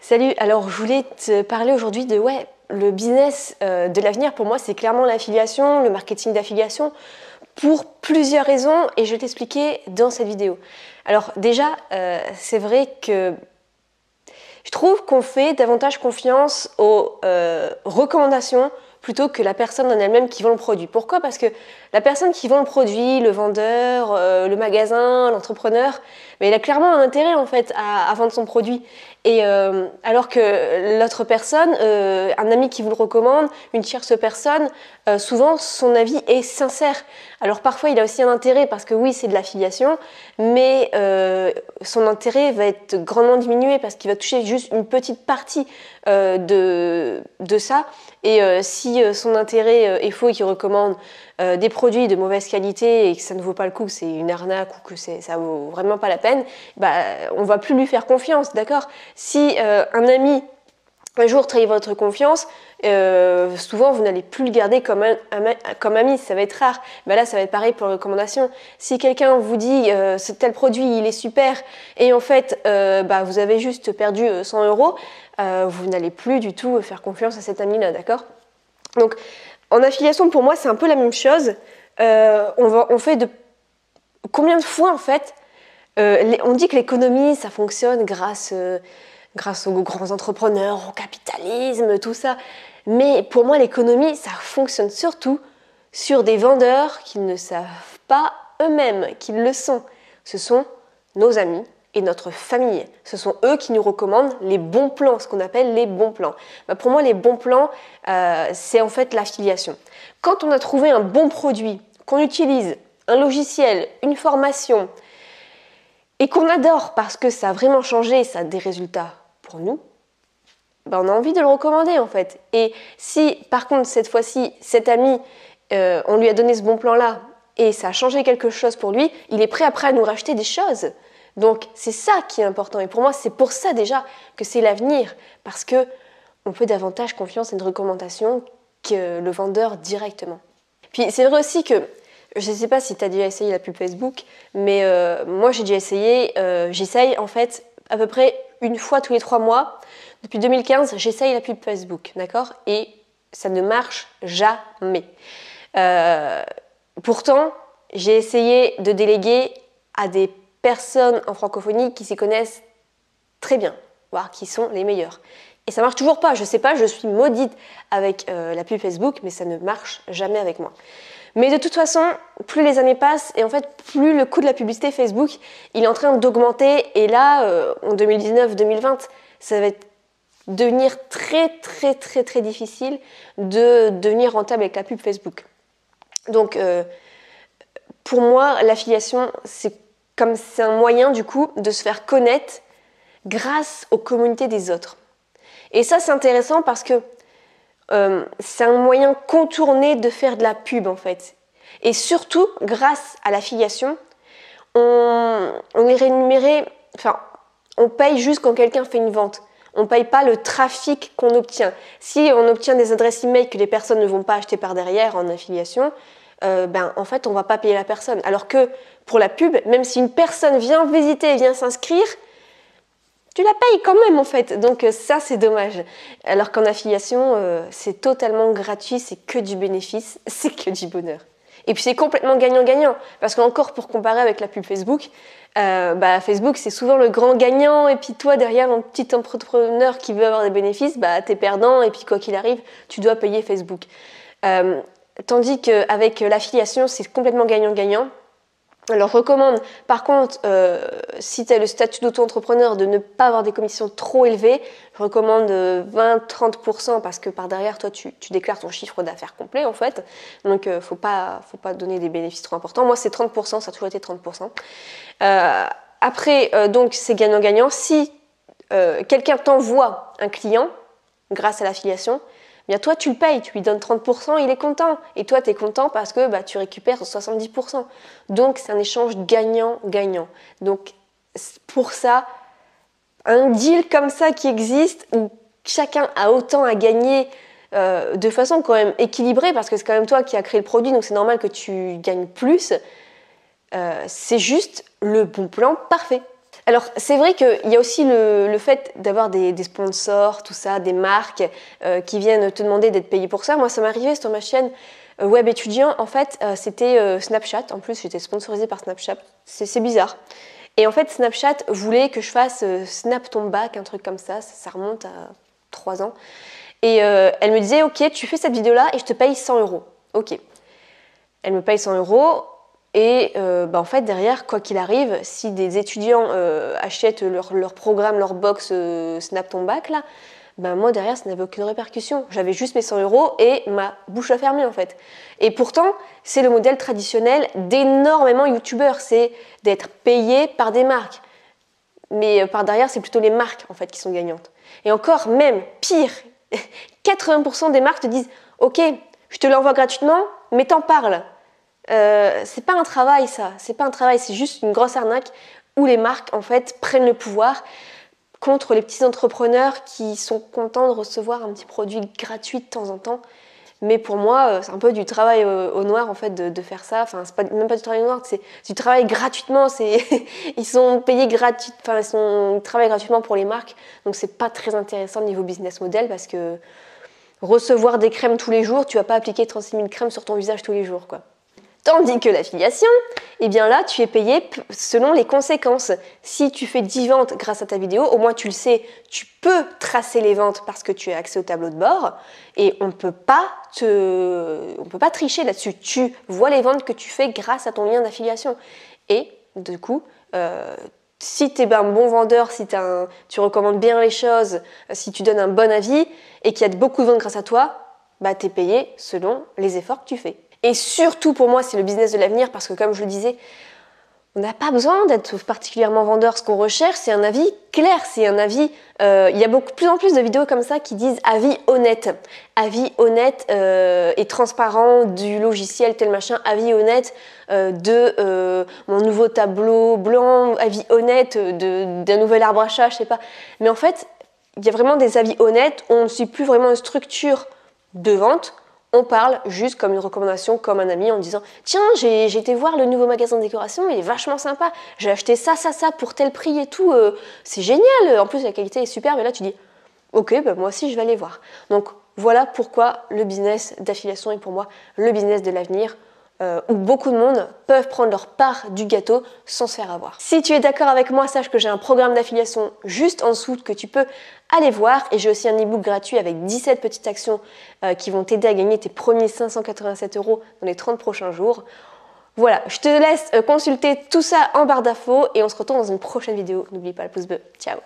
Salut, alors je voulais te parler aujourd'hui de le business de l'avenir. Pour moi, c'est clairement l'affiliation, le marketing d'affiliation, pour plusieurs raisons et je vais t'expliquer dans cette vidéo. Alors déjà, c'est vrai que je trouve qu'on fait davantage confiance aux recommandations plutôt que la personne en elle-même qui vend le produit. Pourquoi? Parce que la personne qui vend le produit, le vendeur, le magasin, l'entrepreneur, il a clairement un intérêt en fait à vendre son produit. Et alors que l'autre personne, un ami qui vous le recommande, une tierce personne, souvent son avis est sincère. Alors parfois il a aussi un intérêt parce que oui c'est de l'affiliation, mais son intérêt va être grandement diminué parce qu'il va toucher juste une petite partie de ça. Et si son intérêt est faux et qu'il recommande des produits de mauvaise qualité et que ça ne vaut pas le coup, que c'est une arnaque ou que ça vaut vraiment pas la peine, on va plus lui faire confiance, d'accord? Si un ami un jour trahit votre confiance, souvent vous n'allez plus le garder comme ami, ça va être rare. Là ça va être pareil pour les recommandations. Si quelqu'un vous dit ce tel produit il est super et en fait vous avez juste perdu 100 €, vous n'allez plus du tout faire confiance à cet ami-là, d'accord? Donc en affiliation pour moi c'est un peu la même chose. On fait de combien de fois en fait on dit que l'économie ça fonctionne grâce aux grands entrepreneurs, au capitalisme, tout ça. Mais pour moi, l'économie, ça fonctionne surtout sur des vendeurs qui ne savent pas eux-mêmes qu'ils le sont. Ce sont nos amis et notre famille. Ce sont eux qui nous recommandent les bons plans, ce qu'on appelle les bons plans. Pour moi, les bons plans, c'est en fait l'affiliation. Quand on a trouvé un bon produit, qu'on utilise, un logiciel, une formation, et qu'on adore parce que ça a vraiment changé, ça a des résultats pour nous, on a envie de le recommander en fait. Et si par contre cette fois-ci, cet ami, on lui a donné ce bon plan-là et ça a changé quelque chose pour lui, il est prêt après à nous racheter des choses. Donc c'est ça qui est important. Et pour moi, c'est pour ça déjà que c'est l'avenir. Parce que on fait davantage confiance à une recommandation que le vendeur directement. Puis c'est vrai aussi que je ne sais pas si tu as déjà essayé la pub Facebook, mais moi j'ai déjà essayé, j'essaye en fait à peu près une fois tous les 3 mois. Depuis 2015, j'essaye la pub Facebook, d'accord? Et ça ne marche jamais. Pourtant, j'ai essayé de déléguer à des personnes en francophonie qui s'y connaissent très bien, voire qui sont les meilleures. Et ça marche toujours pas, je sais pas, je suis maudite avec la pub Facebook, mais ça ne marche jamais avec moi. Mais de toute façon, plus les années passent et en fait, plus le coût de la publicité Facebook, il est en train d'augmenter. Et là, en 2019-2020, ça va devenir très difficile de devenir rentable avec la pub Facebook. Donc, pour moi, l'affiliation, c'est un moyen du coup de se faire connaître grâce aux communautés des autres. Et ça, c'est intéressant parce que c'est un moyen contourné de faire de la pub en fait. Et surtout, grâce à l'affiliation, on est rémunéré, on paye juste quand quelqu'un fait une vente. On ne paye pas le trafic qu'on obtient. Si on obtient des adresses email que les personnes ne vont pas acheter par derrière en affiliation, en fait, on ne va pas payer la personne. Alors que pour la pub, même si une personne vient visiter et vient s'inscrire, tu la payes quand même en fait, donc ça c'est dommage. Alors qu'en affiliation, c'est totalement gratuit, c'est que du bénéfice, c'est que du bonheur. Et puis c'est complètement gagnant-gagnant, parce qu'encore pour comparer avec la pub Facebook, Facebook c'est souvent le grand gagnant, et puis toi derrière un petit entrepreneur qui veut avoir des bénéfices, t'es perdant, et puis quoi qu'il arrive, tu dois payer Facebook. Tandis qu'avec l'affiliation, c'est complètement gagnant-gagnant. Alors, je recommande, par contre, si tu as le statut d'auto-entrepreneur, de ne pas avoir des commissions trop élevées. Je recommande 20-30% parce que par derrière, toi, tu déclares ton chiffre d'affaires complet, en fait. Donc, faut pas donner des bénéfices trop importants. Moi, c'est 30%, ça a toujours été 30%. Après, donc, c'est gagnant-gagnant. Si quelqu'un t'envoie un client grâce à l'affiliation, toi tu le payes, tu lui donnes 30%, il est content. Et toi tu es content parce que tu récupères 70%. Donc c'est un échange gagnant-gagnant. Donc pour ça, un deal comme ça qui existe, où chacun a autant à gagner de façon quand même équilibrée, parce que c'est quand même toi qui as créé le produit, donc c'est normal que tu gagnes plus, c'est juste le bon plan parfait. Alors c'est vrai qu'il y a aussi le fait d'avoir des sponsors, tout ça, des marques qui viennent te demander d'être payé pour ça. Moi ça m'est arrivé sur ma chaîne Web étudiant, en fait c'était Snapchat, en plus j'étais sponsorisée par Snapchat, c'est bizarre. Et en fait Snapchat voulait que je fasse Snap ton bac, un truc comme ça remonte à 3 ans. Et elle me disait ok tu fais cette vidéo là et je te paye 100 €. Ok. Elle me paye 100 €. Et en fait derrière, quoi qu'il arrive, si des étudiants achètent leur programme, leur box Snap ton bac là, moi derrière ça n'avait aucune répercussion. J'avais juste mes 100 € et ma bouche à fermer en fait. Et pourtant c'est le modèle traditionnel d'énormément youtubeurs, c'est d'être payé par des marques. Mais par derrière c'est plutôt les marques en fait qui sont gagnantes. Et encore même pire, 80% des marques te disent ok je te l'envoie gratuitement mais t'en parles. C'est pas un travail ça, c'est pas un travail, c'est juste une grosse arnaque où les marques en fait prennent le pouvoir contre les petits entrepreneurs qui sont contents de recevoir un petit produit gratuit de temps en temps. Mais pour moi, c'est un peu du travail au noir en fait de faire ça. Enfin, c'est même pas du travail au noir, c'est du travail gratuitement. Ils sont payés gratuitement, enfin ils travaillent gratuitement pour les marques. Donc c'est pas très intéressant niveau business model parce que recevoir des crèmes tous les jours, tu vas pas appliquer 36 000 crèmes sur ton visage tous les jours quoi. Tandis que l'affiliation, eh bien là, tu es payé selon les conséquences. Si tu fais 10 ventes grâce à ta vidéo, au moins tu le sais, tu peux tracer les ventes parce que tu as accès au tableau de bord et on ne peut pas tricher là-dessus. Tu vois les ventes que tu fais grâce à ton lien d'affiliation. Et du coup, si tu es un bon vendeur, si tu recommandes bien les choses, si tu donnes un bon avis et qu'il y a beaucoup de ventes grâce à toi, tu es payé selon les efforts que tu fais. Et surtout pour moi, c'est le business de l'avenir parce que comme je le disais, on n'a pas besoin d'être particulièrement vendeur. Ce qu'on recherche, c'est un avis clair, c'est un avis... il y a plus en plus de vidéos comme ça qui disent avis honnête. Avis honnête et transparent du logiciel tel machin, avis honnête de mon nouveau tableau blanc, avis honnête d'un nouvel arbre à chat, je sais pas. Mais en fait, il y a vraiment des avis honnêtes, on ne suit plus vraiment une structure de vente. On parle juste comme une recommandation, comme un ami en disant « Tiens, j'ai été voir le nouveau magasin de décoration, il est vachement sympa, j'ai acheté ça pour tel prix et tout, c'est génial, en plus la qualité est super. » Et là tu dis « Ok, moi aussi je vais aller voir. » Donc voilà pourquoi le business d'affiliation est pour moi le business de l'avenir, où beaucoup de monde peuvent prendre leur part du gâteau sans se faire avoir. Si tu es d'accord avec moi, sache que j'ai un programme d'affiliation juste en dessous que tu peux aller voir et j'ai aussi un e-book gratuit avec 17 petites actions qui vont t'aider à gagner tes premiers 587 € dans les 30 prochains jours. Voilà, je te laisse consulter tout ça en barre d'infos et on se retrouve dans une prochaine vidéo. N'oublie pas le pouce bleu. Ciao!